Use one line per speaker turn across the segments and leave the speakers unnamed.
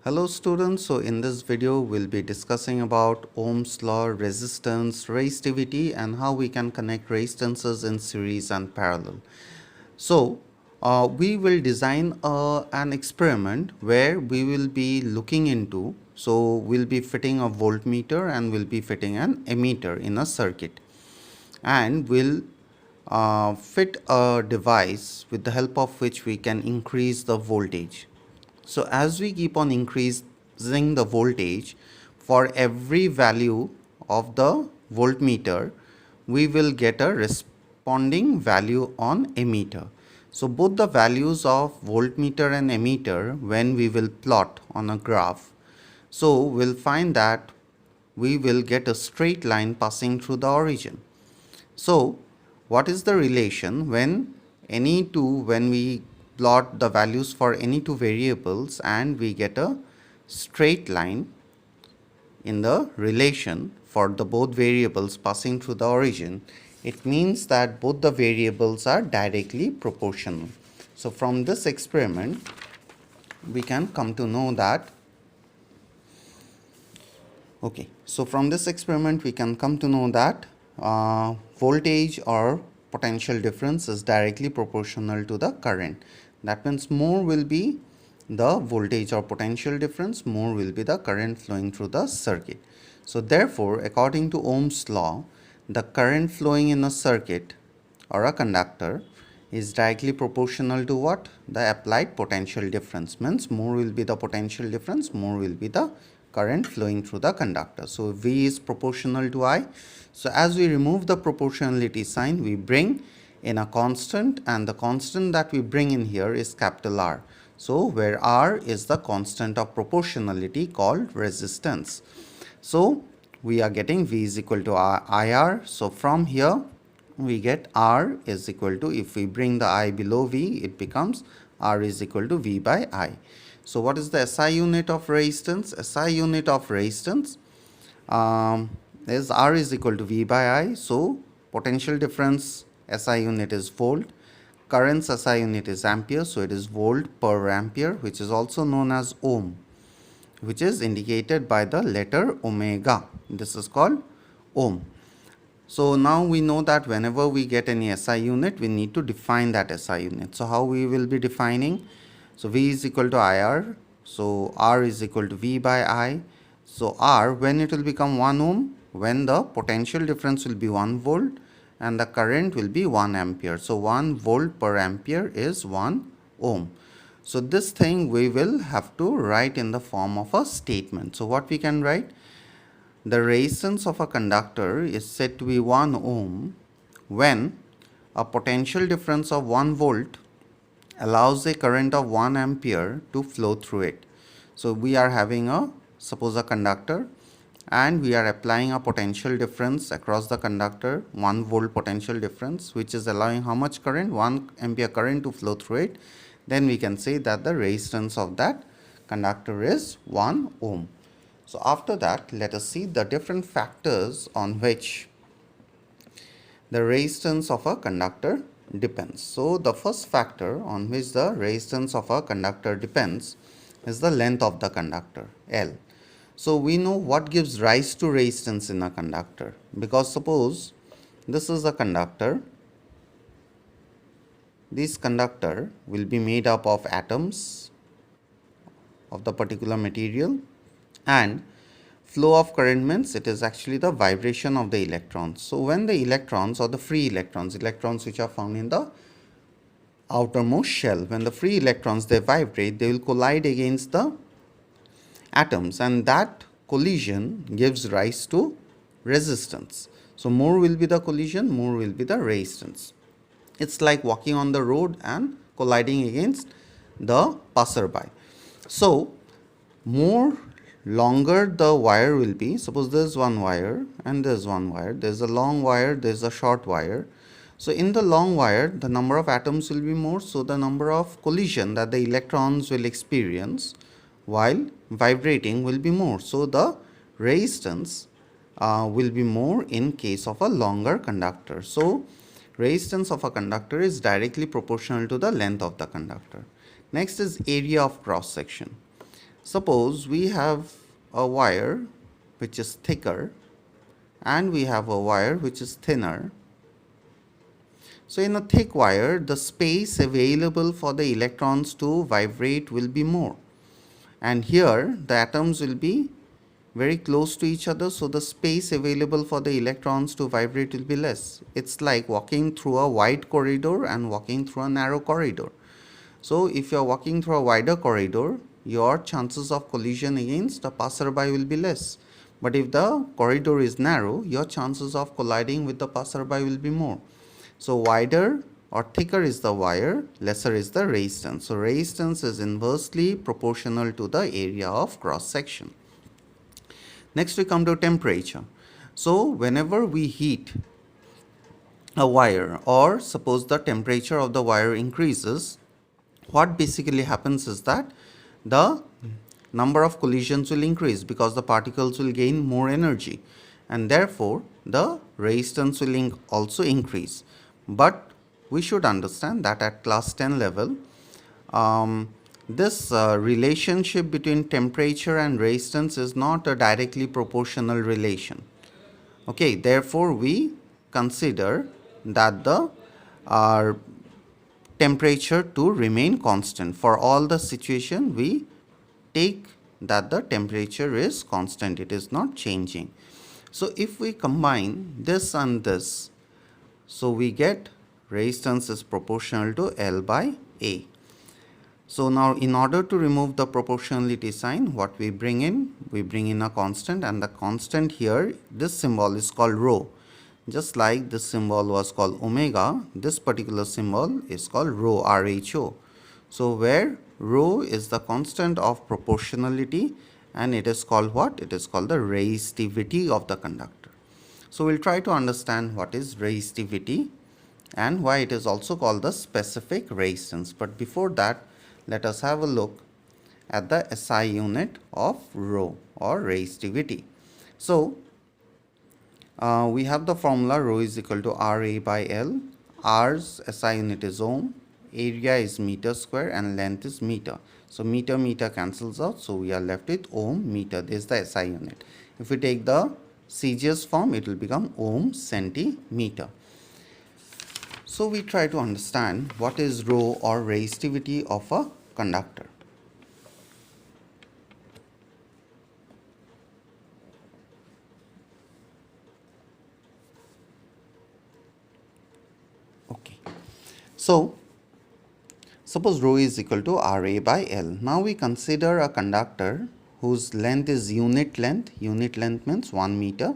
Hello students, so in this video we'll be discussing about Ohm's law, resistance, resistivity and how we can connect resistances in series and parallel. So we will design an experiment where we will be looking into, so we'll be fitting a voltmeter and we'll be fitting an ammeter in a circuit, and we'll fit a device with the help of which we can increase the voltage. So as we keep on increasing the voltage, for every value of the voltmeter, we will get a responding value on ammeter. So both the values of voltmeter and ammeter, when we will plot on a graph, so we'll find that we will get a straight line passing through the origin. So what is the relation when when we plot the values for any two variables and we get a straight line in the relation for the both variables passing through the origin, it means that both the variables are directly proportional. So from this experiment we can come to know that voltage or potential difference is directly proportional to the current. That means more will be the voltage or potential difference, more will be the current flowing through the circuit. So therefore, according to Ohm's law, the current flowing in a circuit or a conductor is directly proportional to what? The applied potential difference. Means more will be the potential difference, more will be the current flowing through the conductor. So V is proportional to I. So as we remove the proportionality sign, we bring in a constant, and the constant that we bring in here is capital R. So where R is the constant of proportionality called resistance. So we are getting V is equal to IR. So from here we get R is equal to, if we bring the I below V, it becomes R is equal to V by I. So what is the SI unit of resistance? SI unit of resistance is R is equal to V by I. So potential difference SI unit is volt, current's SI unit is ampere, so it is volt per ampere, which is also known as ohm, which is indicated by the letter omega. This is called ohm. So now we know that whenever we get any SI unit, we need to define that SI unit. So how we will be defining? So V is equal to IR. So R is equal to V by I. So R, when it will become 1 ohm? When the potential difference will be 1 volt and the current will be 1 ampere. So 1 volt per ampere is 1 ohm. So this thing we will have to write in the form of a statement. So what we can write? The resistance of a conductor is said to be 1 ohm when a potential difference of 1 volt allows a current of 1 ampere to flow through it. So we are having suppose a conductor, and we are applying a potential difference across the conductor, 1 volt potential difference, which is allowing how much current? 1 ampere current to flow through it. Then we can say that the resistance of that conductor is 1 ohm. So after that, let us see the different factors on which the resistance of a conductor depends. So the first factor on which the resistance of a conductor depends is the length of the conductor, L. So we know what gives rise to resistance in a conductor, because suppose this is a conductor. This conductor will be made up of atoms of the particular material, and flow of current means it is actually the vibration of the electrons. So when the electrons or the free electrons which are found in the outermost shell, when the free electrons they vibrate, they will collide against the atoms, and that collision gives rise to resistance. So more will be the collision, more will be the resistance. It's like walking on the road and colliding against the passerby. So more longer the wire will be. Suppose there's one wire and there's one wire, there's a long wire, there's a short wire. So in the long wire, the number of atoms will be more, so the number of collision that the electrons will experience while vibrating will be more. So the resistance will be more in case of a longer conductor. So resistance of a conductor is directly proportional to the length of the conductor. Next is area of cross section. Suppose we have a wire which is thicker and we have a wire which is thinner. So in a thick wire, the space available for the electrons to vibrate will be more. And here the atoms will be very close to each other, so the space available for the electrons to vibrate will be less. It's like walking through a wide corridor and walking through a narrow corridor. So if you are walking through a wider corridor, your chances of collision against a passerby will be less. But if the corridor is narrow, your chances of colliding with the passerby will be more. So wider or thicker is the wire, lesser is the resistance. So resistance is inversely proportional to the area of cross section. Next we come to temperature. So whenever we heat a wire, or suppose the temperature of the wire increases, what basically happens is that the number of collisions will increase because the particles will gain more energy, and therefore the resistance will also increase. But we should understand that at class 10 level, this relationship between temperature and resistance is not a directly proportional relation. Okay, therefore we consider that the temperature to remain constant. For all the situation, we take that the temperature is constant, it is not changing. So if we combine this and this, so we get resistance is proportional to L by A. So now in order to remove the proportionality sign, what we bring in? We bring in a constant, and the constant here, this symbol is called rho. Just like this symbol was called omega, this particular symbol is called rho, RHO. So where rho is the constant of proportionality, and it is called what? It is called the resistivity of the conductor. So we'll try to understand what is resistivity and why it is also called the specific resistance. But before that, let us have a look at the SI unit of rho or resistivity. So we have the formula rho is equal to RA by L. R's SI unit is ohm, area is meter square, and length is meter. So meter cancels out, so we are left with ohm meter. This is the SI unit. If we take the CGS form, it will become ohm centimeter. So we try to understand what is rho or resistivity of a conductor. Okay. So suppose rho is equal to RA by L. Now we consider a conductor whose length is unit length. Unit length means 1 meter,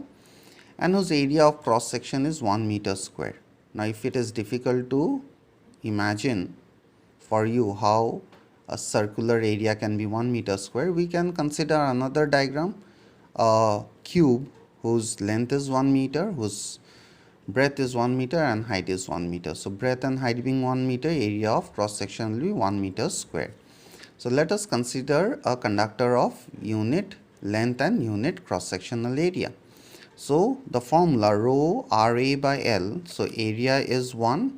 and whose area of cross section is 1 meter square. Now if it is difficult to imagine for you how a circular area can be 1 meter square, we can consider another diagram, a cube whose length is 1 meter, whose breadth is 1 meter, and height is 1 meter. So breadth and height being 1 meter, area of cross section will be 1 meter square. So let us consider a conductor of unit length and unit cross sectional area. So the formula rho RA by L, so area is 1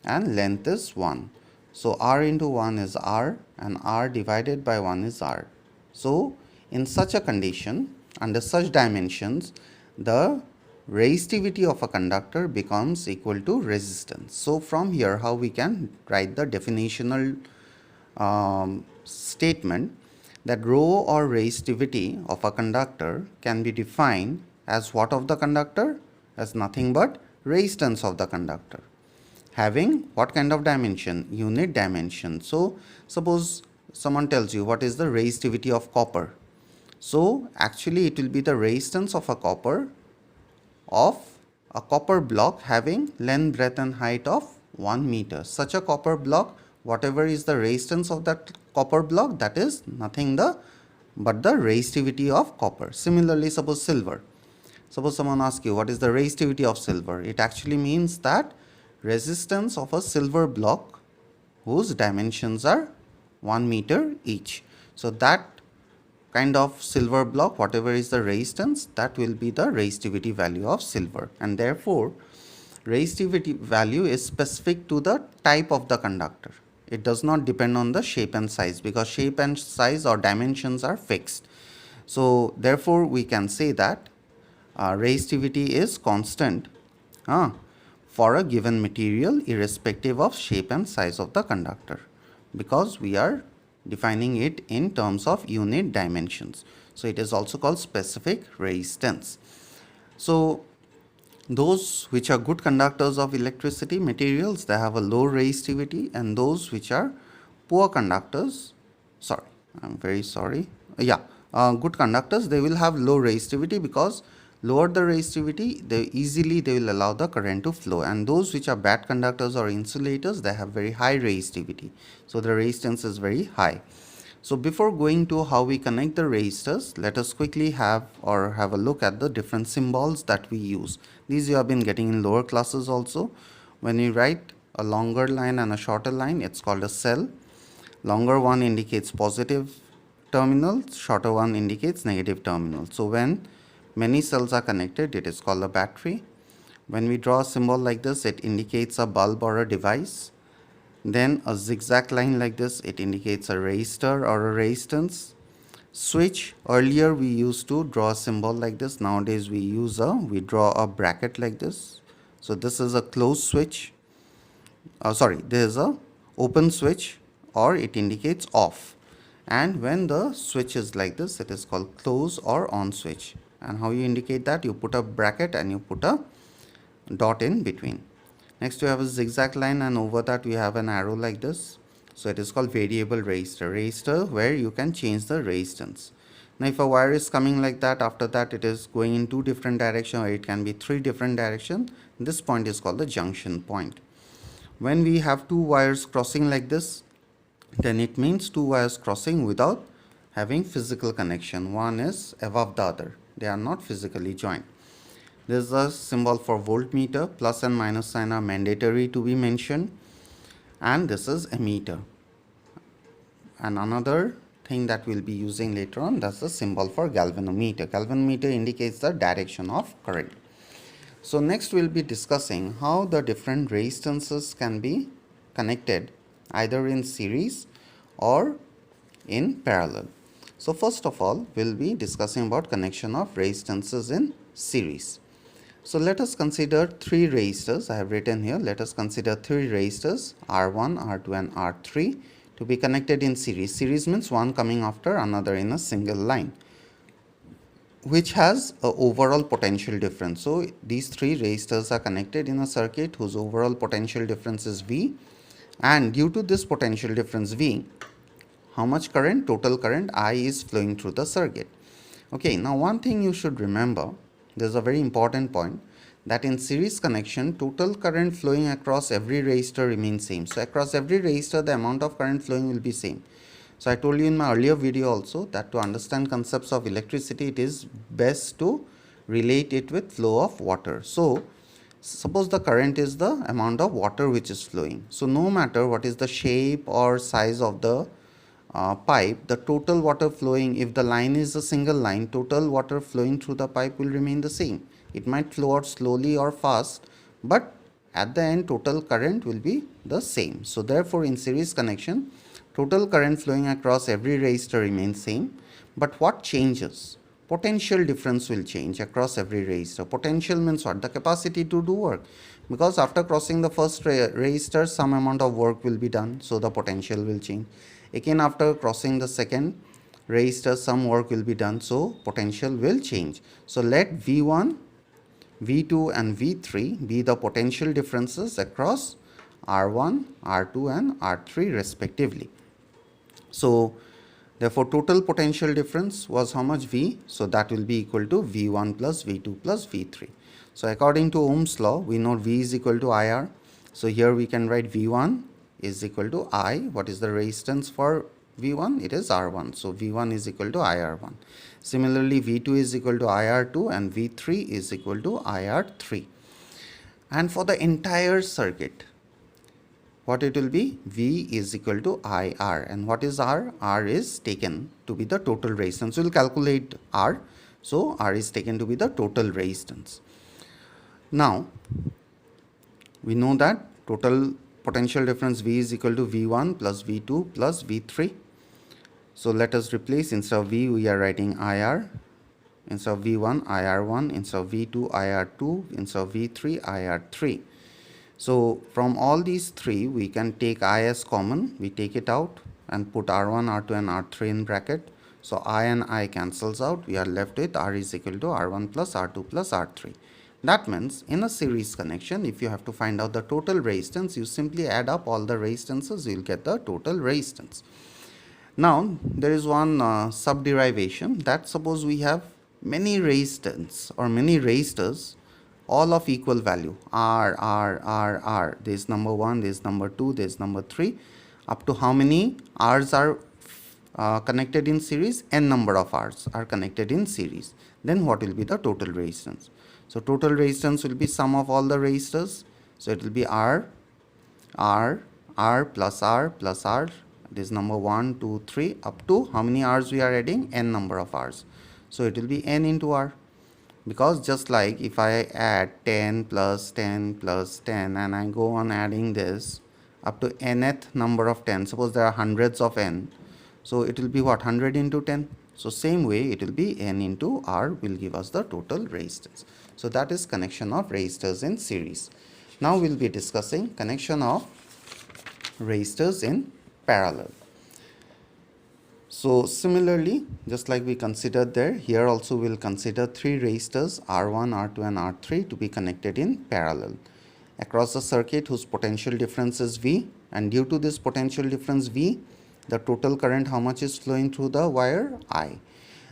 and length is 1. So R into 1 is R, and R divided by 1 is R. So in such a condition, under such dimensions, the resistivity of a conductor becomes equal to resistance. So from here, how we can write the definitional statement that rho or resistivity of a conductor can be defined as what of the conductor? As nothing but resistance of the conductor, having what kind of dimension? Unit dimension. So suppose someone tells you what is the resistivity of copper. So actually it will be the resistance of a copper block having length, breadth and height of 1 meter. Such a copper block, whatever is the resistance of that copper block, that is nothing but the resistivity of copper. Similarly, suppose silver. Suppose someone asks you what is the resistivity of silver. It actually means that resistance of a silver block whose dimensions are 1 meter each. So that kind of silver block, whatever is the resistance, that will be the resistivity value of silver, and therefore resistivity value is specific to the type of the conductor. It does not depend on the shape and size, because shape and size or dimensions are fixed. So therefore we can say that resistivity is constant for a given material irrespective of shape and size of the conductor, because we are defining it in terms of unit dimensions. So it is also called specific resistance. So those which are good conductors of electricity materials, they have a low resistivity, and those which are poor conductors, sorry, I'm very sorry, good conductors, they will have low resistivity, because lower the resistivity, they will allow the current to flow. And those which are bad conductors or insulators, they have very high resistivity, so the resistance is very high. So before going to how we connect the resistors, let us quickly have a look at the different symbols that we use. These you have been getting in lower classes also. When you write a longer line and a shorter line, it's called a cell. Longer one indicates positive terminal, shorter one indicates negative terminal. So when many cells are connected, it is called a battery. When we draw a symbol like this, it indicates a bulb or a device. Then a zigzag line like this, it indicates a resistor or a resistance. Switch, earlier we used to draw a symbol like this. Nowadays we draw a bracket like this. So this is a closed switch. There is a open switch, or it indicates off. And when the switch is like this, it is called close or on switch. And how you indicate that? You put a bracket and you put a dot in between. Next we have a zigzag line, and over that we have an arrow like this. So it is called variable resistor where you can change the resistance. Now if a wire is coming like that, after that it is going in two different directions, or it can be three different directions. This point is called the junction point. When we have two wires crossing like this, then it means two wires crossing without having physical connection. One is above the other. They are not physically joined. This is a symbol for voltmeter. Plus and minus sign are mandatory to be mentioned. And this is ammeter. And another thing that we'll be using later on, that's the symbol for galvanometer. Galvanometer indicates the direction of current. So next we'll be discussing how the different resistances can be connected either in series or in parallel. So first of all, we'll be discussing about connection of resistances in series. So let us consider three resistors. I have written here, let us consider three resistors R1, R2 and R3 to be connected in series. Series means one coming after another in a single line, which has a overall potential difference. So these three resistors are connected in a circuit whose overall potential difference is V, and due to this potential difference V, how much current, total current I is flowing through the circuit. Okay, now one thing you should remember, there's a very important point, that in series connection, total current flowing across every resistor remains same. So across every resistor, the amount of current flowing will be same. So I told you in my earlier video also that to understand concepts of electricity, it is best to relate it with flow of water. So suppose the current is the amount of water which is flowing. So no matter what is the shape or size of the pipe, the total water flowing, if the line is a single line, total water flowing through the pipe will remain the same. It might flow out slowly or fast, but at the end total current will be the same. So therefore in series connection, total current flowing across every resistor remains same, but what changes? Potential difference will change across every resistor. Potential means what? The capacity to do work, because after crossing the first resistor, some amount of work will be done, so the potential will change. Again, after crossing the second resistor, some work will be done, so potential will change. So let V1, V2 and V3 be the potential differences across R1, R2 and R3 respectively. So therefore total potential difference was how much? V. So that will be equal to V1 plus V2 plus V3. So according to Ohm's law, we know V is equal to IR. So here we can write V1 is equal to I. What is the resistance for V1? It is R1. So V1 is equal to IR1. Similarly, V2 is equal to IR2 and V3 is equal to IR3. And for the entire circuit, what it will be? V is equal to IR. And what is R? R is taken to be the total resistance. We will calculate R. So R is taken to be the total resistance. Now, we know that total potential difference V is equal to V1 plus V2 plus V3. So let us replace, instead of V we are writing IR, instead of V1 IR1, instead of V2 IR2, instead of V3 IR3. So from all these three we can take I as common, we take it out and put R1, R2 and R3 in bracket. So I and I cancels out, we are left with R is equal to R1 plus R2 plus R3. That means in a series connection, if you have to find out the total resistance, you simply add up all the resistances, you will get the total resistance. Now there is one subderivation, that suppose we have many resistance or many resistors all of equal value, R, there is number 1, there is number 2, there is number 3, up to how many R's are connected in series, n number of R's are connected in series. Then what will be the total resistance? So total resistance will be sum of all the resistors. So it will be R plus R. This number 1, 2, 3 up to how many R's we are adding? N number of R's. So it will be N into R. Because just like if I add 10 plus 10 plus 10 and I go on adding this up to nth number of 10, suppose there are hundreds of n, so it will be what, 100 into 10. So same way it will be N into R will give us the total resistance. So that is connection of resistors in series. Now we'll be discussing connection of resistors in parallel. So similarly, just like we considered there, here also we'll consider three resistors R1, R2 and R3 to be connected in parallel across the circuit whose potential difference is V, and due to this potential difference V, the total current how much is flowing through the wire? I.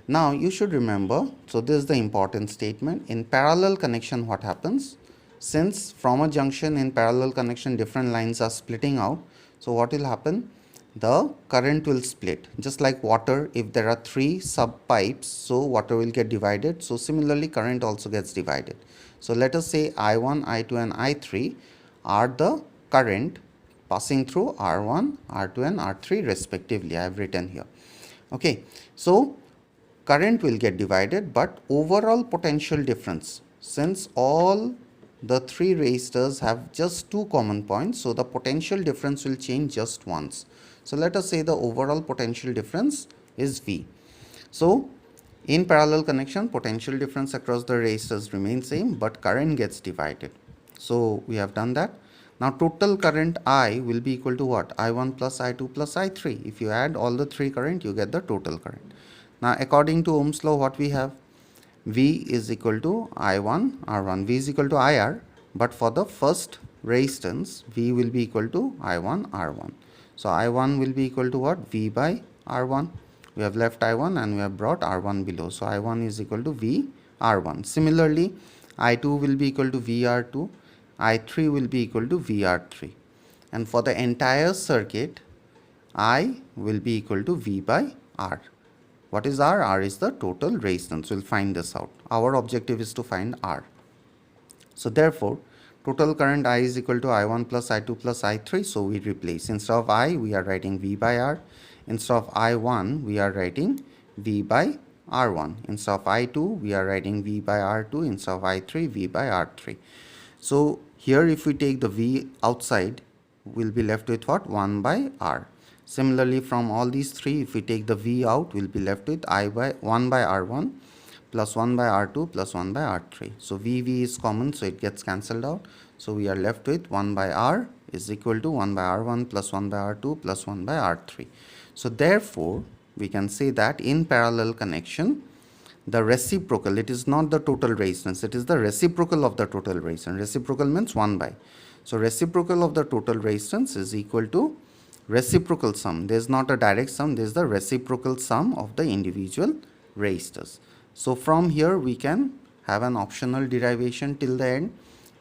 Now you should remember, so this is the important statement, in parallel connection what happens? Since from a junction in parallel connection different lines are splitting out, so what will happen? The current will split. Just like water, if there are three sub pipes, so water will get divided. So similarly current also gets divided. So let us say I1, I2 and I3 are the current passing through R1, R2 and R3 respectively. I have written here. Okay, so current will get divided, but overall potential difference, since all the three resistors have just two common points, so the potential difference will change just once. So let us say the overall potential difference is V. So in parallel connection, potential difference across the resistors remains same, but current gets divided. So we have done that. Now total current I will be equal to what? I1 plus I2 plus I3. If you add all the three current, you get the total current. Now according to Ohm's law, what we have? V is equal to I1 R1. V is equal to IR, but for the first resistance, V will be equal to I1 R1. So I1 will be equal to what? V by R1. We have left I1 and we have brought R1 below. So I1 is equal to V R1. Similarly, I2 will be equal to VR2. I3 will be equal to VR3. And for the entire circuit, I will be equal to V by R. What is R? R is the total resistance. We'll find this out. Our objective is to find R. So therefore, total current I is equal to I1 plus I2 plus I3. So we replace. Instead of I, we are writing V by R. Instead of I1, we are writing V by R1. Instead of I2, we are writing V by R2. Instead of I3, V by R3. So here if we take the V outside, we'll be left with what? 1 by R. Similarly, from all these three, if we take the V out, we'll be left with I by 1 by R1 plus 1 by R2 plus 1 by R3. So V is common, so it gets cancelled out. So we are left with 1 by R is equal to 1 by R1 plus 1 by R2 plus 1 by R3. So therefore, we can say that in parallel connection, the reciprocal, it is not the total resistance, it is the reciprocal of the total resistance. Reciprocal means 1 by. So reciprocal of the total resistance is equal to reciprocal sum. There is not a direct sum, there is the reciprocal sum of the individual resistors. So from here we can have an optional derivation till the end,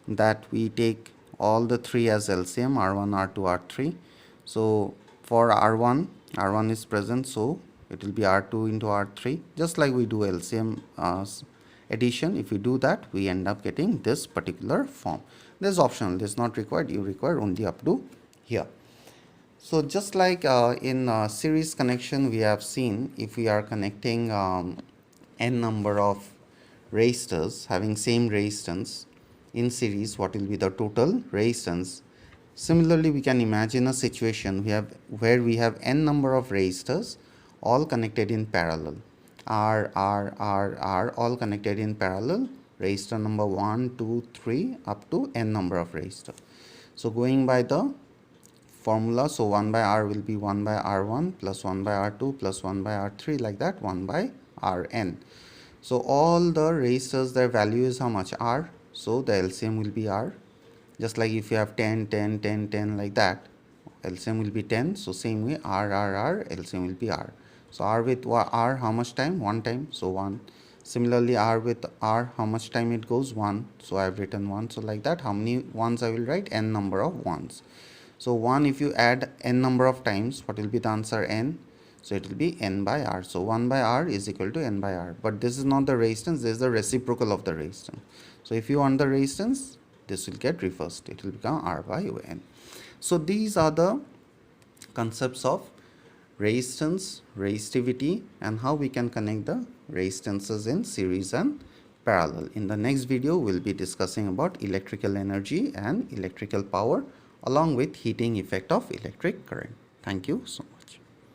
that we take all the three as LCM, R1, R2, R3. So for R1 is present, so it will be R2 into R3, just like we do LCM addition. If we do that, we end up getting this particular form. This is optional, this is not required, you require only up to here. So just like in series connection, we have seen if we are connecting n number of resistors having same resistance in series, what will be the total resistance? Similarly, we can imagine a situation where we have n number of resistors all connected in parallel. R all connected in parallel. Resistor number 1, 2, 3 up to n number of resistors. So going by the formula, so 1 by R will be 1 by R1 plus 1 by R2 plus 1 by R3, like that, 1 by Rn. So all the resistors, their value is how much? R. So the LCM will be R. Just like if you have 10, 10, 10, 10, like that, LCM will be 10. So same way, R, LCM will be R. So R with R, how much time? 1 time, so 1. Similarly, R with R, how much time it goes? 1. So I have written 1. So like that, how many ones I will write? N number of ones. So 1, if you add n number of times, what will be the answer? N. So it will be n by R. So 1 by R is equal to n by R. But this is not the resistance, this is the reciprocal of the resistance. So if you want the resistance, this will get reversed. It will become R by n. So these are the concepts of resistance, resistivity, and how we can connect the resistances in series and parallel. In the next video, we'll be discussing about electrical energy and electrical power along with heating effect of electric current. Thank you so much.